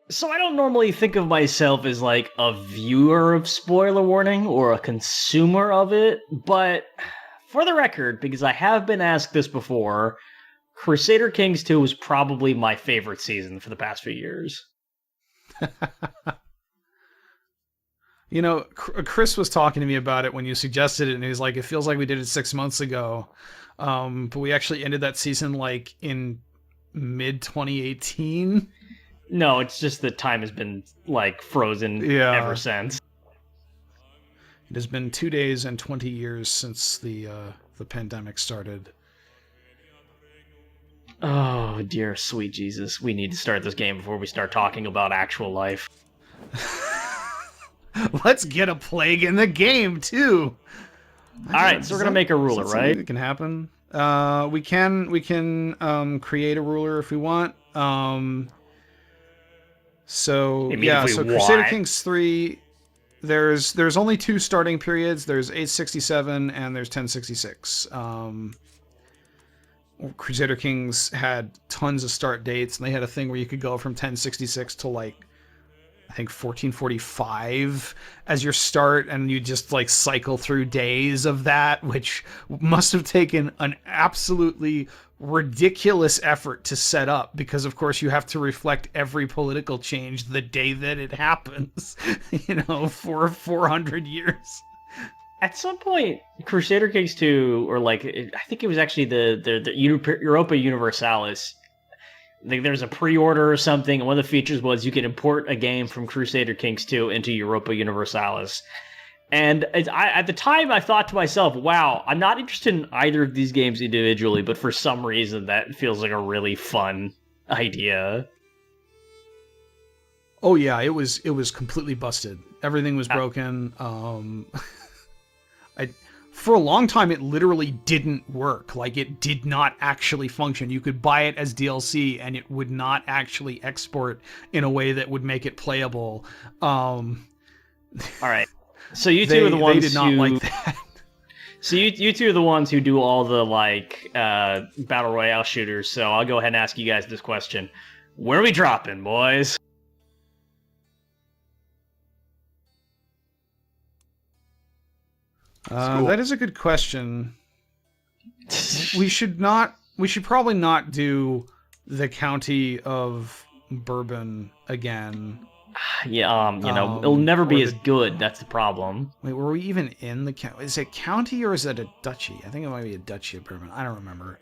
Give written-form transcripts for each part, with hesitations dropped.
So I don't normally think of myself as like a viewer of spoiler warning or a consumer of it, but for the record, because I have been asked this before, Crusader Kings 2 was probably my favorite season for the past few years. You know, Chris was talking to me about it when you suggested it, and he was like, "It feels like we did it 6 months ago," but we actually ended that season like in mid 2018. No, it's just that time has been like frozen ever since. It has been 2 days and 20 years since the pandemic started. Oh dear sweet Jesus, we need to start this game before we start talking about actual life. Let's get a plague in the game too. Alright, so we're gonna make a ruler, right? It can happen. We can create a ruler if we want. So Crusader Kings 3, there's only 2 starting periods. There's 867 and there's 1066. Crusader Kings had tons of start dates, and they had a thing where you could go from 1066 to like I think 1445 as your start, and you just like cycle through days of that, which must have taken an absolutely ridiculous effort to set up, because of course you have to reflect every political change the day that it happens, for 400 years. At some point, Crusader Kings 2, or like, I think it was actually the Europa Universalis, there's a pre-order or something, and one of the features was you could import a game from Crusader Kings 2 into Europa Universalis. And at the time, I thought to myself, wow, I'm not interested in either of these games individually, but for some reason, that feels like a really fun idea. Oh yeah, it was completely busted. Everything was broken. For a long time, it literally didn't work. Like, it did not actually function. You could buy it as DLC, and it would not actually export in a way that would make it playable. All right. So you two are the ones they did not like that. So you two are the ones who do all the, like, Battle Royale shooters, so I'll go ahead and ask you guys this question. Where are we dropping, boys? That is a good question. We should probably not do the county of Bourbon again. Yeah, it'll never be as good. That's the problem. Wait, were we even in the county? Is it county or is it a duchy? I think it might be a duchy of Bourbon. I don't remember.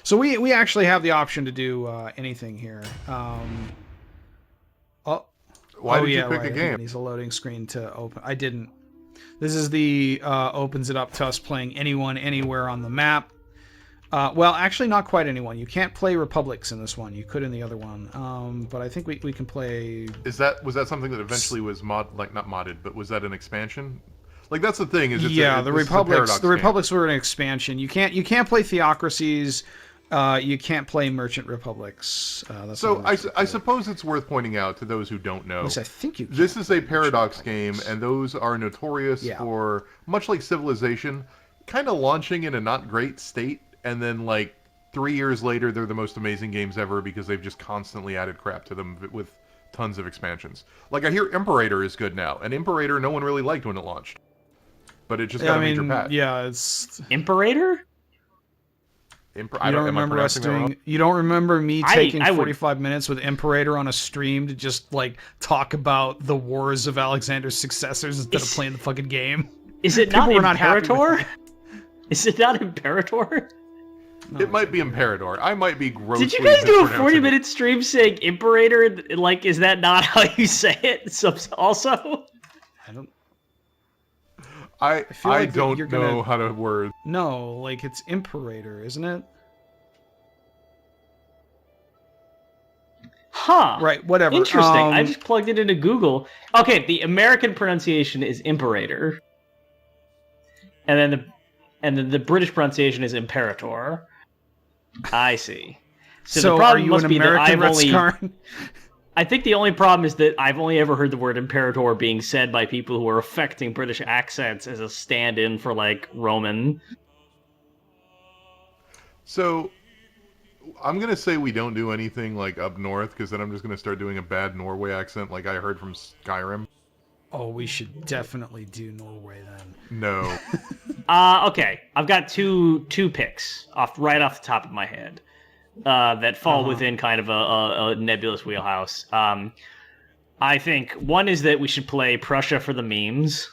So we actually have the option to do anything here. Why did you pick a game? Needs a loading screen to open. I didn't. This is the opens it up to us playing anyone, anywhere on the map. Well, actually, not quite anyone. You can't play republics in this one. You could in the other one. But I think we can play. Was that something that eventually was not modded, but was that an expansion? Like, that's the thing. The republics were an expansion. You can't play theocracies. You can't play merchant republics. I suppose it's worth pointing out to those who don't know. Yes, I think you can. This is a paradox game, and those are notorious for, much like Civilization, kind of launching in a not great state, and then like 3 years later, they're the most amazing games ever because they've just constantly added crap to them with tons of expansions. Like, I hear Imperator is good now, and Imperator no one really liked when it launched, but it just got a major patch. Yeah, it's Imperator. You don't remember me taking 45 minutes with Imperator on a stream to just like talk about the wars of Alexander's successors instead of playing the fucking game? Is it not Imperator? Is it not Imperator? No, it might be Imperator. I might be grossly. Did you guys do a 40-minute stream saying Imperator? Like, is that not how you say it? So, also, I don't. I don't know how to word. No, like it's Imperator, isn't it? Huh. Right, whatever. Interesting. I just plugged it into Google. Okay, the American pronunciation is Imperator. And then the British pronunciation is Imperator. I see. So the problem must be that I've only... I think the only problem is that I've only ever heard the word Imperator being said by people who are affecting British accents as a stand-in for, like, Roman. So, I'm gonna say we don't do anything like up north, because then I'm just gonna start doing a bad Norway accent, like I heard from Skyrim. Oh, we should definitely do Norway then. No. Okay, I've got two picks right off the top of my head that fall within kind of a nebulous wheelhouse. I think one is that we should play Prussia for the memes.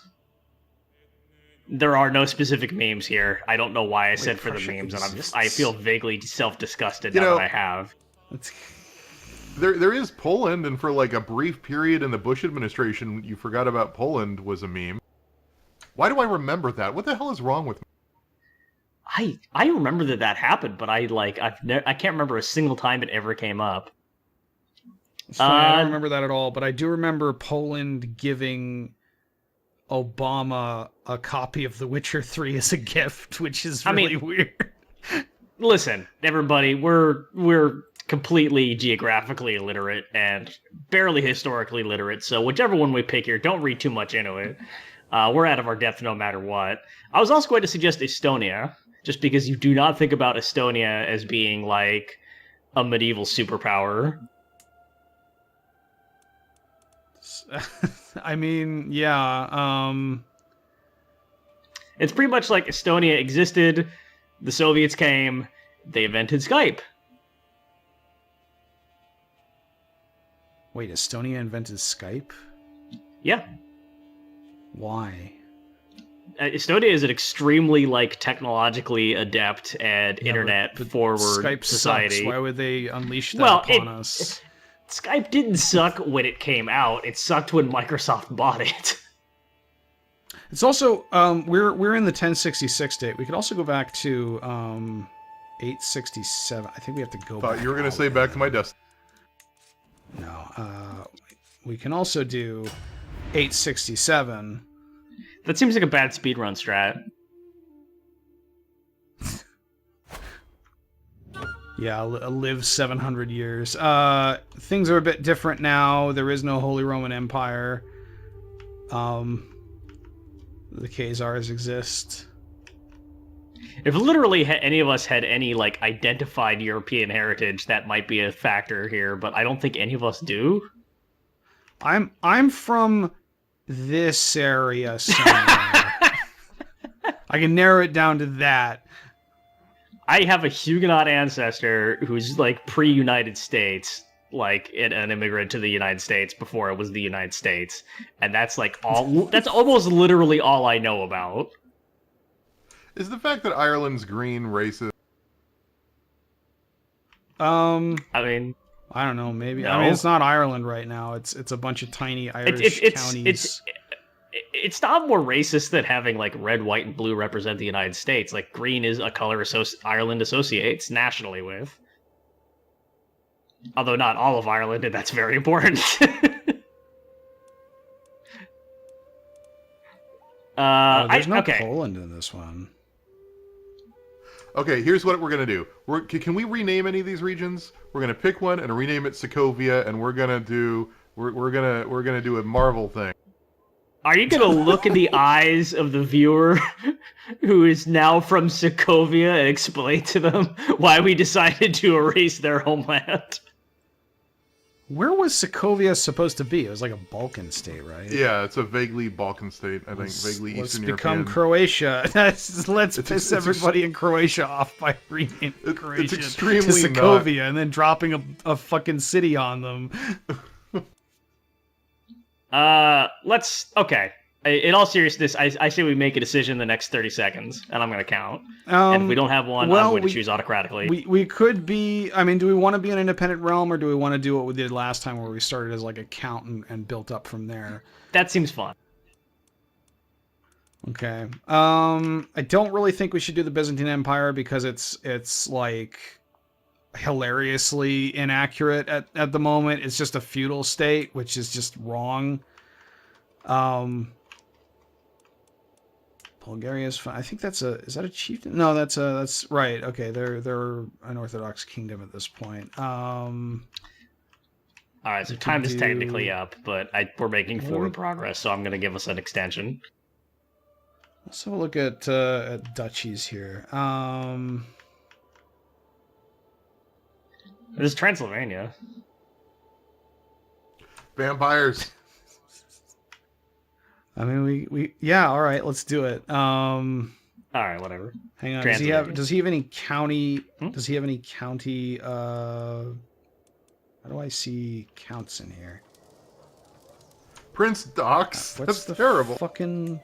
There are no specific memes here. I don't know why I said for the memes, and I feel vaguely self-disgusted now that I have. There is Poland, and for like a brief period in the Bush administration, you forgot about Poland was a meme. Why do I remember that? What the hell is wrong with me? I remember that happened, but I can't remember a single time it ever came up. I don't remember that at all, but I do remember Poland giving Obama a copy of The Witcher 3 as a gift, which is really weird. Listen, everybody, we're completely geographically illiterate and barely historically literate, so whichever one we pick here, don't read too much into it. We're out of our depth no matter what. I was also going to suggest Estonia, just because you do not think about Estonia as being like a medieval superpower. I mean, yeah. It's pretty much like Estonia existed, the Soviets came, they invented Skype. Wait, Estonia invented Skype? Yeah. Why? Estonia is an extremely technologically adept and internet forward Skype society. Sucks. Why would they unleash that upon us? Skype didn't suck when it came out. It sucked when Microsoft bought it. It's also we're in the 1066 date. We could also go back to 867. I think we have to go. Thought you were gonna say back to my desk. No, we can also do 867. That seems like a bad speedrun strat. Yeah, live 700 years. Things are a bit different now. There is no Holy Roman Empire. The Khazars exist. If literally any of us had any identified European heritage, that might be a factor here, but I don't think any of us do. I'm from this area somewhere. I can narrow it down to that. I have a Huguenot ancestor who's pre-United States, an immigrant to the United States before it was the United States, and that's that's almost literally all I know about. Is the fact that Ireland's green racist? I mean, I don't know. Maybe. No. I mean, it's not Ireland right now. It's a bunch of tiny Irish counties. It's not more racist than having red, white, and blue represent the United States. Green is a color Ireland associates nationally with. Although not all of Ireland, and that's very important. There's no Poland in this one. Okay, here's what we're gonna do. Can we rename any of these regions? We're gonna pick one and rename it Sokovia, and we're gonna do a Marvel thing. Are you gonna look in the eyes of the viewer who is now from Sokovia and explain to them why we decided to erase their homeland? Where was Sokovia supposed to be? It was like a Balkan state, right? Yeah, it's a vaguely Balkan state. I think vaguely Eastern European. Let's become Croatia. Let's piss everybody in Croatia off by renaming Croatia to Sokovia and then dropping a fucking city on them. Okay. In all seriousness, I say we make a decision in the next 30 seconds, and I'm going to count. And if we don't have one, I'm going to choose autocratically. We could be... I mean, do we want to be an independent realm, or do we want to do what we did last time, where we started as a count and built up from there? That seems fun. Okay. I don't really think we should do the Byzantine Empire, because it's hilariously inaccurate at the moment. It's just a feudal state, which is just wrong. Bulgaria's fine. I think is that a chieftain? No, that's right. Okay, they're an Orthodox kingdom at this point. All right, so time is technically up, but we're making forward progress, so I'm going to give us an extension. Let's have a look at duchies here. It is Transylvania. Vampires. I mean, we yeah, all right, let's do it. All right, whatever. Hang on. Does he have any county? Does he have any county? How do I see counts in here? Prince Dox. What's That's terrible. Fucking.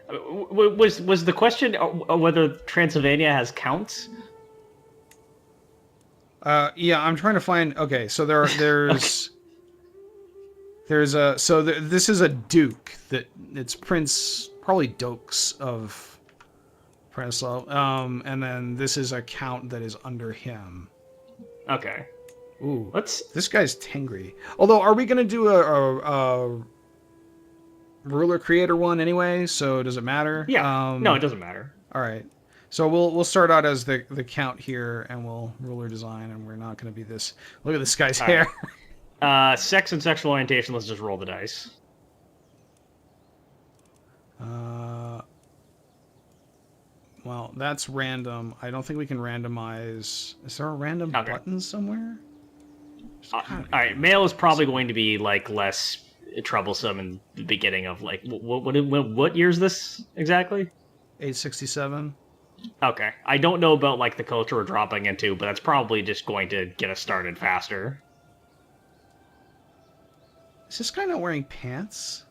Was the question whether Transylvania has counts? Yeah, I'm trying to find. Okay, so there's this is a duke that it's Prince, probably Dokes of Prenslow. And then this is a count that is under him. Okay. Ooh, Let's. this guy's Tengri. Although, are we gonna do a ruler creator one anyway? So does it matter? Yeah. No, it doesn't matter. All right. So we'll start out as the count here, and we'll ruler design, and we're not going to be this. Look at this guy's hair. Right. Sex and sexual orientation. Let's just roll the dice. Well, that's random. I don't think we can randomize. Is there a random button somewhere? All right. Male is probably going to be like less troublesome in the beginning of like what year is this exactly? 867. Okay. I don't know about like the culture we're dropping into, but that's probably just going to get us started faster. Is this guy not wearing pants?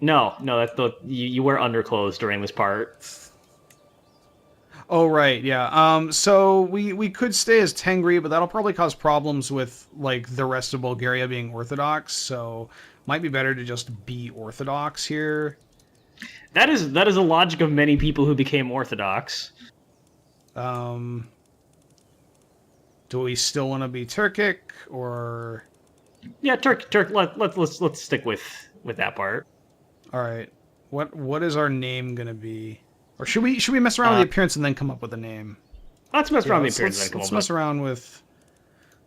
No, that's you wear underclothes during this part. Oh right, yeah. So we could stay as Tengri, but that'll probably cause problems with like the rest of Bulgaria being Orthodox. So might be better to just be Orthodox here. That is the logic of many people who became Orthodox. Do we still want to be Turkic or? Yeah, Turk. Let's stick with that part. All right. What is our name gonna be? Or should we mess around with the appearance and then come up with a name? Let's mess around with the appearance. Let's mess around with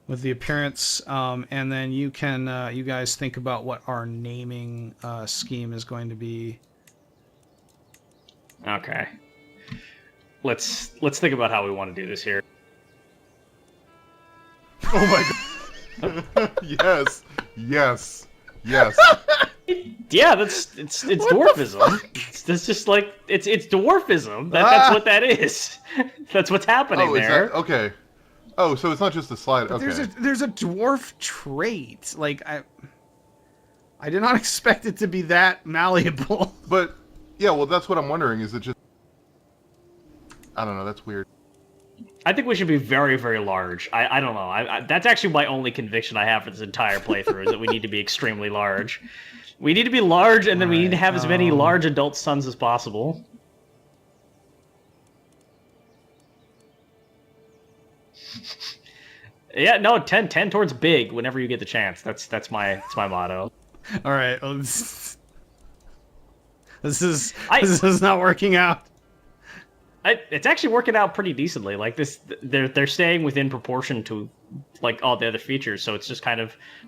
the appearance, and then you guys think about what our naming scheme is going to be. Okay. Let's think about how we want to do this here. Oh my god. Yes. Yeah, it's dwarfism. It's just like it's dwarfism. That's what that is. That's what's happening there. Okay. Oh, so it's not just a slide. But okay. There's a dwarf trait. Like I did not expect it to be that malleable. But yeah, well, that's what I'm wondering. Is it just? I don't know. That's weird. I think we should be very, very large. I don't know. That's actually my only conviction I have for this entire playthrough is that we need to be extremely large. We need to be large, and then we need to have as many large adult sons as possible. Yeah, no, 10 towards big whenever you get the chance. That's my motto. All right. Well, this is not working out. It's actually working out pretty decently. Like this, they're staying within proportion to like all the other features. So it's just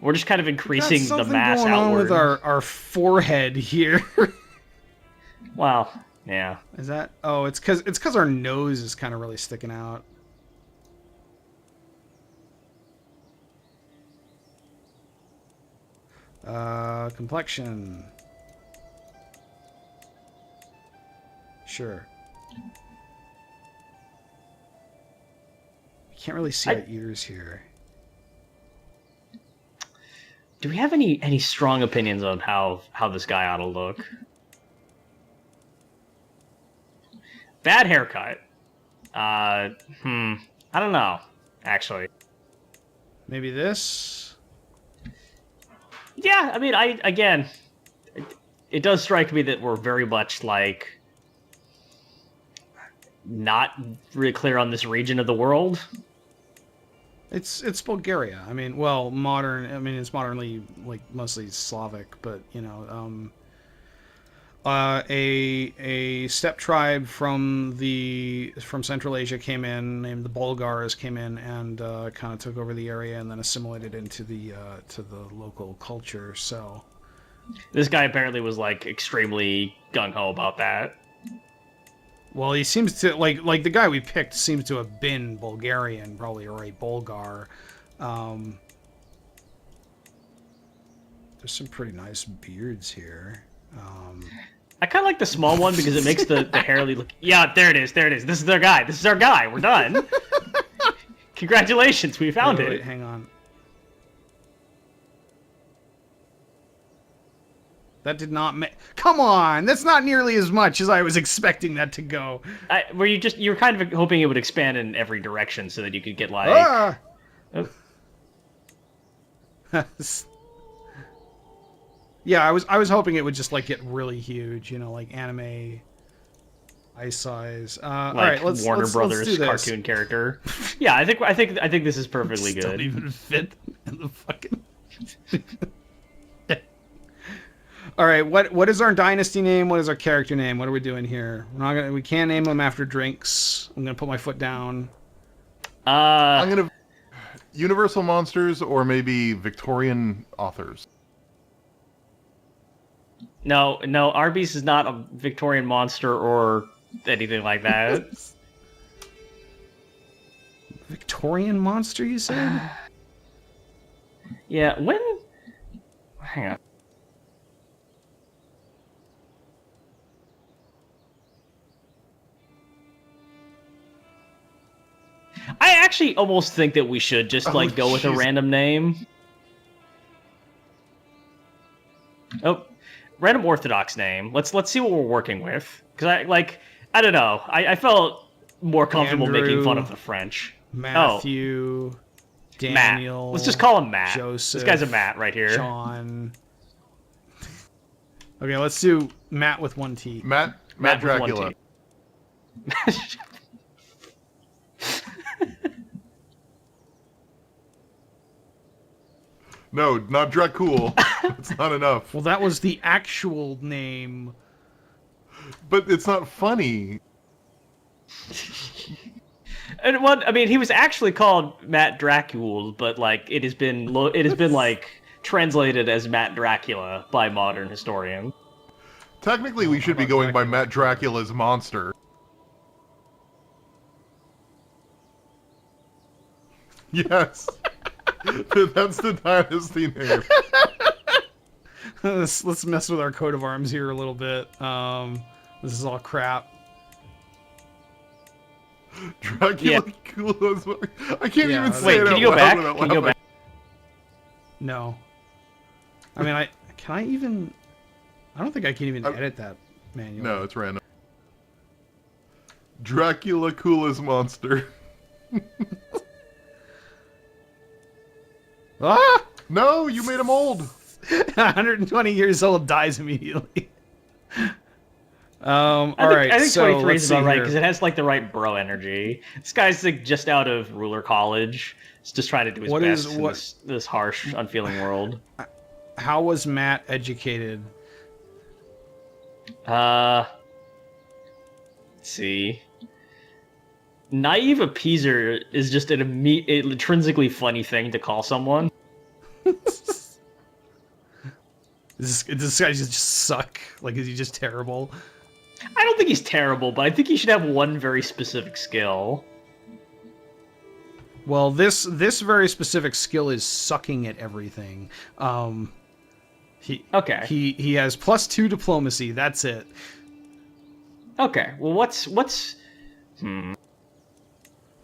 we're just kind of increasing the mass going outward. On with our forehead here. Wow. Yeah. Is that? Oh, it's because our nose is kind of really sticking out. Complexion. Sure. Can't really see our ears here. Do we have any strong opinions on how this guy ought to look? Bad haircut. I don't know, actually. Maybe this? Yeah, I mean, it does strike me that we're very much like not really clear on this region of the world. It's Bulgaria. I mean, well, modern. I mean, it's modernly like mostly Slavic, but you know, a steppe tribe from Central Asia came in, named the Bulgars, came in and kind of took over the area and then assimilated into the local culture. So this guy apparently was like extremely gung ho about that. Well, he seems to like the guy we picked seems to have been Bulgarian, probably, or a Bulgar. There's some pretty nice beards here. I kind of like the small one because it makes the hairly look. Yeah, there it is. There it is. This is their guy. This is our guy. We're done. Congratulations, we found it. Wait, hang on. That did not come on! That's not nearly as much as I was expecting that to go. You were kind of hoping it would expand in every direction so that you could get like. Ah! Oh. Yeah, I was hoping it would just like get really huge, you know, like anime ice size. All right, let's Warner Brothers let's do this. cartoon character. Yeah, I think this is perfectly good. Don't even fit in the fucking. All right, what is our dynasty name? What is our character name? What are we doing here? We can't name them after drinks. I'm gonna put my foot down. I'm gonna Universal monsters or maybe Victorian authors. No, Arby's is not a Victorian monster or anything like that. Victorian monster, you said? Yeah, when... Hang on. I actually almost think that we should just, go with a random name. Oh, random Orthodox name. Let's see what we're working with. Because I don't know. I felt more comfortable making fun of the French. Matthew, Daniel. Matt. Let's just call him Matt. Joseph. This guy's a Matt right here. John. Okay, let's do Matt with one T. Matt Dracula. No, not Dracul. It's not enough. Well, that was the actual name. But it's not funny. And I mean, he was actually called Matt Dracul, but it has been translated as Matt Dracula by modern historians. Technically, we should be going by Matt Dracula's monster. Yes. That's the dynasty name. Let's mess with our coat of arms here a little bit. This is all crap. Dracula. I can't even say Wait, it. Can you go back? Can you go back? No. I mean, can I even? I don't think I can even edit that manually. No, it's random. Draculacula's monster. Ah! No, you made him old. 120 years old, dies immediately. All I right, think so 23 is about right here. because it has the right bro energy. This guy's just out of ruler college. He's just trying to do his best in this harsh, unfeeling world. How was Matt educated? Let's see. Naive appeaser is just an intrinsically funny thing to call someone. Does this guy just suck? Is he just terrible? I don't think he's terrible, but I think he should have one very specific skill. Well, this very specific skill is sucking at everything. He has +2 diplomacy. That's it. Okay. Well, what's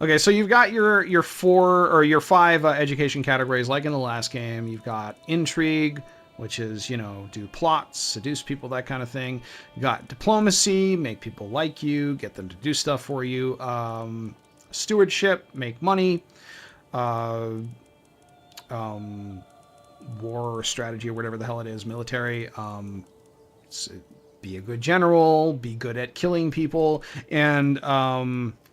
Okay, so you've got your 4 or your 5 education categories, like in the last game. You've got intrigue, which is, do plots, seduce people, that kind of thing. You got diplomacy, make people like you, get them to do stuff for you. Stewardship, make money. War strategy or whatever the hell it is, military. Be a good general, be good at killing people, and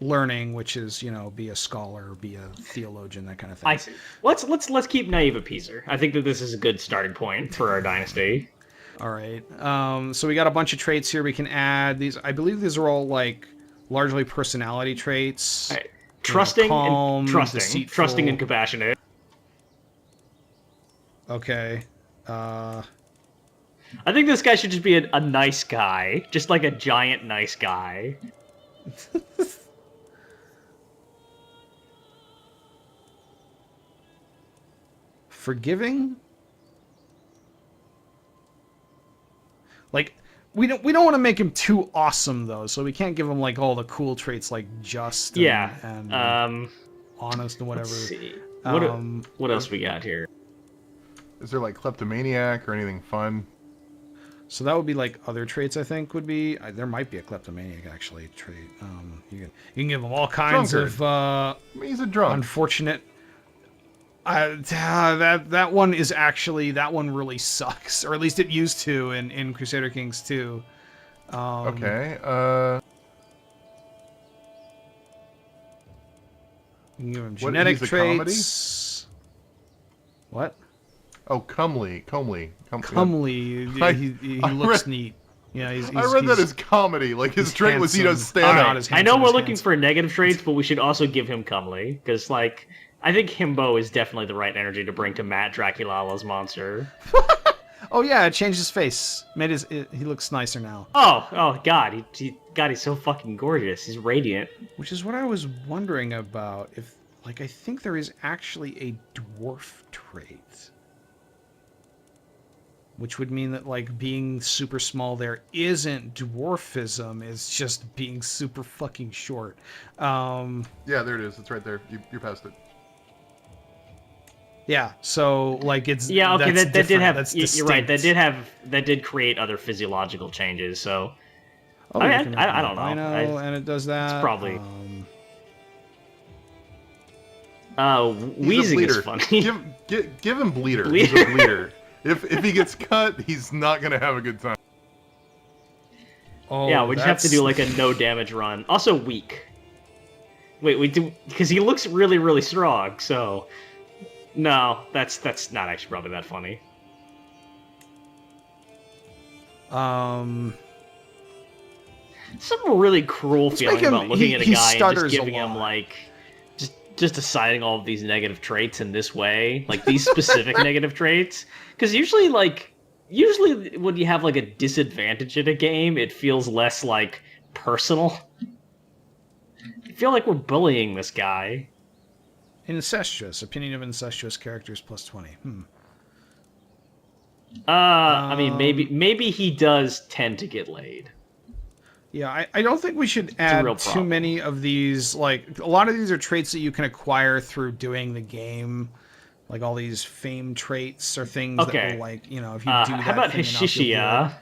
learning, which is, be a scholar, be a theologian, that kind of thing. I see. Let's keep naive appeaser. I think that this is a good starting point for our dynasty. All right. So we got a bunch of traits here we can add. I believe these are all largely personality traits. Right. Trusting, calm, trusting deceitful. And compassionate. Okay. I think this guy should just be a nice guy, just like a giant nice guy. Forgiving? Like, we don't want to make him too awesome though, so we can't give him like all the cool traits like just and honest and whatever. Let's see. What else we got here? Is there like kleptomaniac or anything fun? So that would be like other traits. I think would be there might be a kleptomaniac actually trait. You can give him all kinds Drunkard. of He's a drunk. unfortunate. That one is actually that one really sucks, or at least it used to in Crusader Kings 2. Okay. You can give him What, genetic he's a comedy? traits. What? Oh, comely. Comely. I- He I looks read- neat. Yeah, he's I read that he's- as comedy. Like his he's trait was he does handsome. stand Not up. as I know handsome we're as looking handsome. for negative traits, but we should also give him comely, because, like, I think himbo is definitely the right energy to bring to Matt Draculala's monster. Oh yeah, it changed his face. He looks nicer now. Oh God, he's so fucking gorgeous. He's radiant. Which is what I was wondering about. If I think there is actually a dwarf trait, which would mean that like being super small there isn't dwarfism. It's just being super fucking short. Yeah, there it is. It's right there. You're past it. Yeah. So like it's Yeah, okay, that's that did different. have. That's You're right. distinct. That did create other physiological changes. So Oh, I you mean, can I make don't know. albino, and it does that. probably- He's wheezing a is bleeder. funny. Give him bleeder. He's a bleeder. If he gets cut, he's not gonna have a good time. Oh, Yeah, we just have to that's- do like a no damage run. Also weak. Wait, we do because he looks really, really strong. So no, that's not actually probably that funny. Some really cruel Let's feeling make him- about looking he- at a he guy and stutters just a giving him lot. like just assigning all of these negative traits in this way, like these specific negative traits. Because usually when you have like a disadvantage in a game, it feels less like personal. I feel like we're bullying this guy. Incestuous. Opinion of incestuous characters plus 20. I mean, maybe he does tend to get laid. Yeah, I don't think we should a add real too problem. many of these. Like, a lot of these are traits that you can acquire through doing the game. Like, all these fame traits or things that Okay. will, like, if you do that How about thing, then I'll feel Hashishia? good.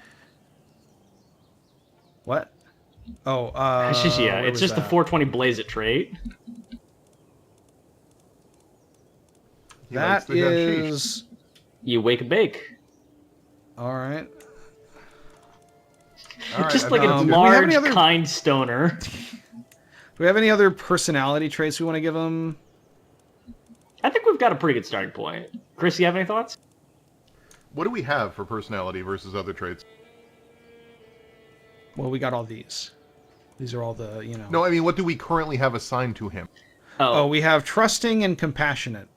What? Oh, Hashishia. where It's was just the that? 420 blaze it trait. He likes That the hashish. is... You wake and bake. Alright. All right, Just I like a think that's do we have large, any other- kind stoner. Do we have any other personality traits we want to give him? I think we've got a pretty good starting point. Chris, you have any thoughts? What do we have for personality versus other traits? Well, we got all these. These are all the, No, I mean, what do we currently have assigned to him? Oh, we have trusting and compassionate.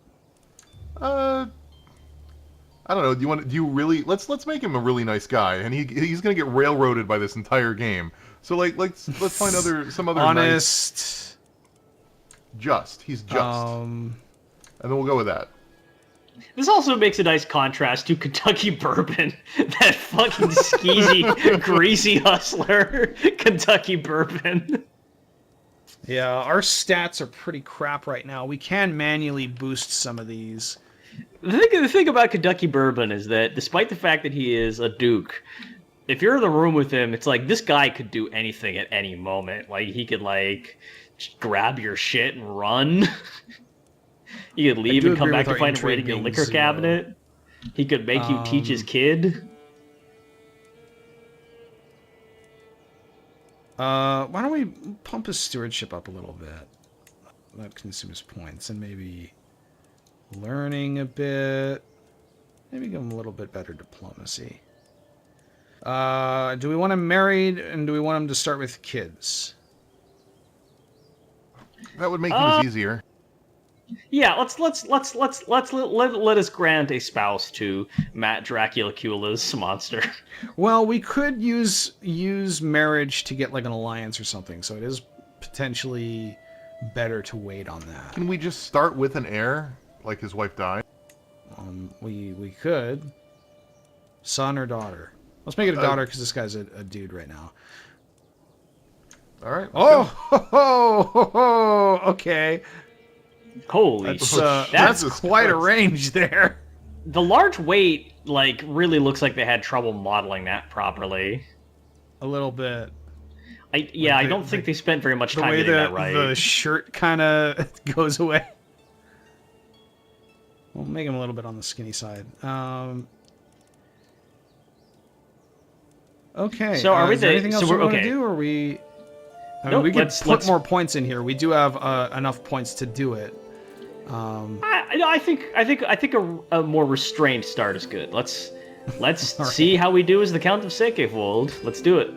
I don't know. Do you really? Let's make him a really nice guy, and he's gonna get railroaded by this entire game. So let's find some other Honest. nice, he's just, and then we'll go with that. This also makes a nice contrast to Kentucky Bourbon. That fucking skeezy, greasy hustler, Kentucky Bourbon. Yeah, our stats are pretty crap right now. We can manually boost some of these. The thing about Kentucky Bourbon is that despite the fact that he is a duke, if you're in the room with him, it's like this guy could do anything at any moment. Like he could just grab your shit and run. He could leave do and come agree back with to our find a way to intrigue your being liquor 0. cabinet. He could make you teach his kid. Why don't we pump his stewardship up a little bit? That consumes points, and maybe learning a bit. Maybe give him a little bit better diplomacy. Do we want him married, and do we want him to start with kids? That would make things easier. Yeah, let us grant a spouse to Matt Draculacula's monster. Well, we could use marriage to get like an alliance or something. So it is potentially better to wait on that. Can we just start with an heir, like his wife died? We could. Son or daughter? Let's make it a daughter because this guy's a dude right now. All right. Okay. Holy, that's quite a range there. The large weight, like, really looks like they had trouble modeling that properly. A little bit. I don't think they spent very much time getting that right. The shirt kind of goes away. We'll make him a little bit on the skinny side. Okay. So are we is there anything else we want to do, or we? I mean, we can put more points in here. We do have enough points to do it. I think a more restrained start is good. Let's see how we do as the Count of Sekefold. Let's do it.